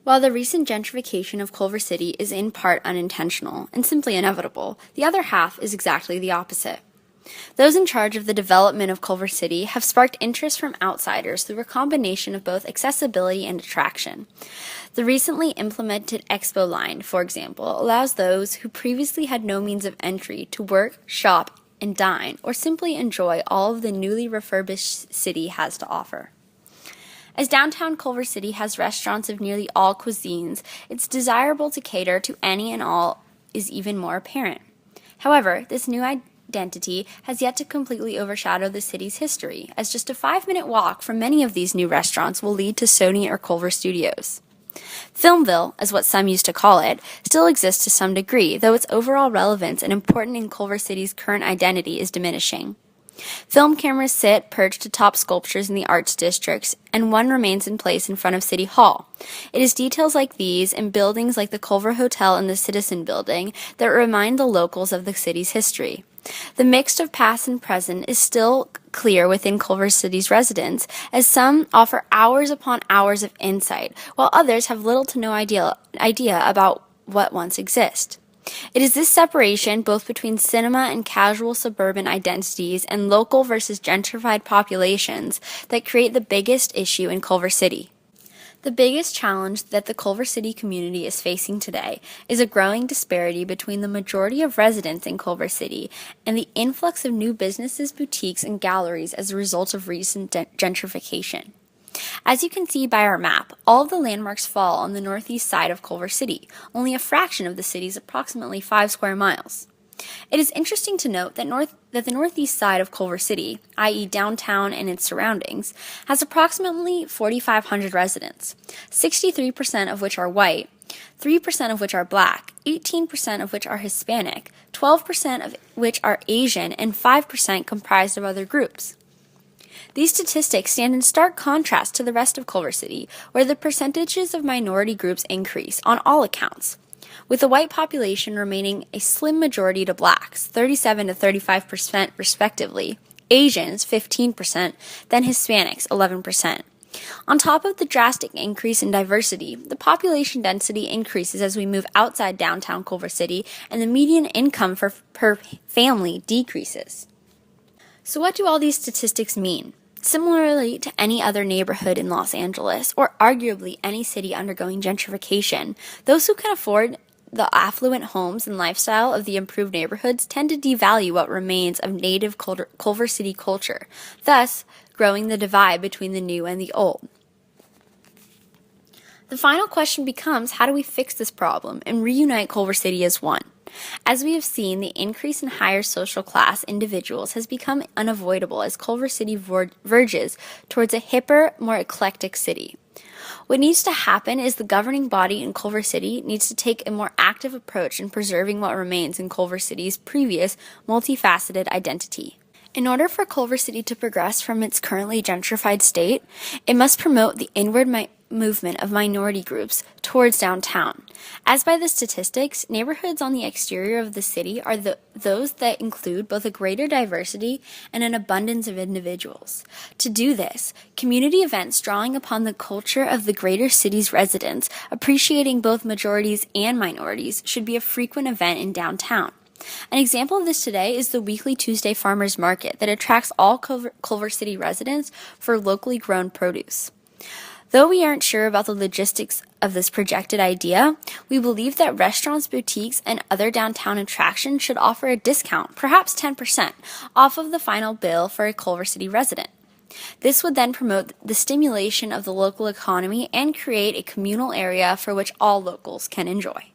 While the recent gentrification of Culver City is in part unintentional and simply inevitable, the other half is exactly the opposite. Those in charge of the development of Culver City have sparked interest from outsiders through a combination of both accessibility and attraction. The recently implemented Expo line, for example, allows those who previously had no means of entry to work, shop, and dine, or simply enjoy all of the newly refurbished city has to offer. As downtown Culver City has restaurants of nearly all cuisines, it's desirable to cater to any and all is even more apparent. However, this new identity has yet to completely overshadow the city's history, as just a 5-minute walk from many of these new restaurants will lead to Sony or Culver Studios. Filmville, as what some used to call it, still exists to some degree, though its overall relevance and importance in Culver City's current identity is diminishing. Film cameras sit perched atop sculptures in the arts districts, and one remains in place in front of City Hall. It is details like these and buildings like the Culver Hotel and the Citizen Building that remind the locals of the city's history. The mix of past and present is still clear within Culver City's residents, as some offer hours upon hours of insight, while others have little to no idea about what once existed. It is this separation, both between cinema and casual suburban identities and local versus gentrified populations, that create the biggest issue in Culver City. The biggest challenge that the Culver City community is facing today is a growing disparity between the majority of residents in Culver City and the influx of new businesses, boutiques, and galleries as a result of recent gentrification. As you can see by our map, all of the landmarks fall on the northeast side of Culver City, only a fraction of the city's approximately 5 square miles. It is interesting to note that the northeast side of Culver City, i.e. downtown and its surroundings, has approximately 4,500 residents, 63% of which are white, 3% of which are black, 18% of which are Hispanic, 12% of which are Asian, and 5% comprised of other groups. These statistics stand in stark contrast to the rest of Culver City, where the percentages of minority groups increase on all accounts, with the white population remaining a slim majority to blacks, 37 to 35% respectively, Asians 15%, then Hispanics 11%. On top of the drastic increase in diversity, the population density increases as we move outside downtown Culver City, and the median income per family decreases. So what do all these statistics mean? Similarly to any other neighborhood in Los Angeles, or arguably any city undergoing gentrification, those who can afford the affluent homes and lifestyle of the improved neighborhoods tend to devalue what remains of native Culver City culture, thus growing the divide between the new and the old. The final question becomes, how do we fix this problem and reunite Culver City as one? As we have seen, the increase in higher social class individuals has become unavoidable as Culver City verges towards a hipper, more eclectic city. What needs to happen is the governing body in Culver City needs to take a more active approach in preserving what remains in Culver City's previous multifaceted identity. In order for Culver City to progress from its currently gentrified state, it must promote the inward movement of minority groups towards downtown. As by the statistics, neighborhoods on the exterior of the city are those that include both a greater diversity and an abundance of individuals. To do this, community events drawing upon the culture of the greater city's residents, appreciating both majorities and minorities, should be a frequent event in downtown. An example of this today is the weekly Tuesday Farmers Market that attracts all Culver City residents for locally grown produce. Though we aren't sure about the logistics of this projected idea, we believe that restaurants, boutiques, and other downtown attractions should offer a discount, perhaps 10%, off of the final bill for a Culver City resident. This would then promote the stimulation of the local economy and create a communal area for which all locals can enjoy.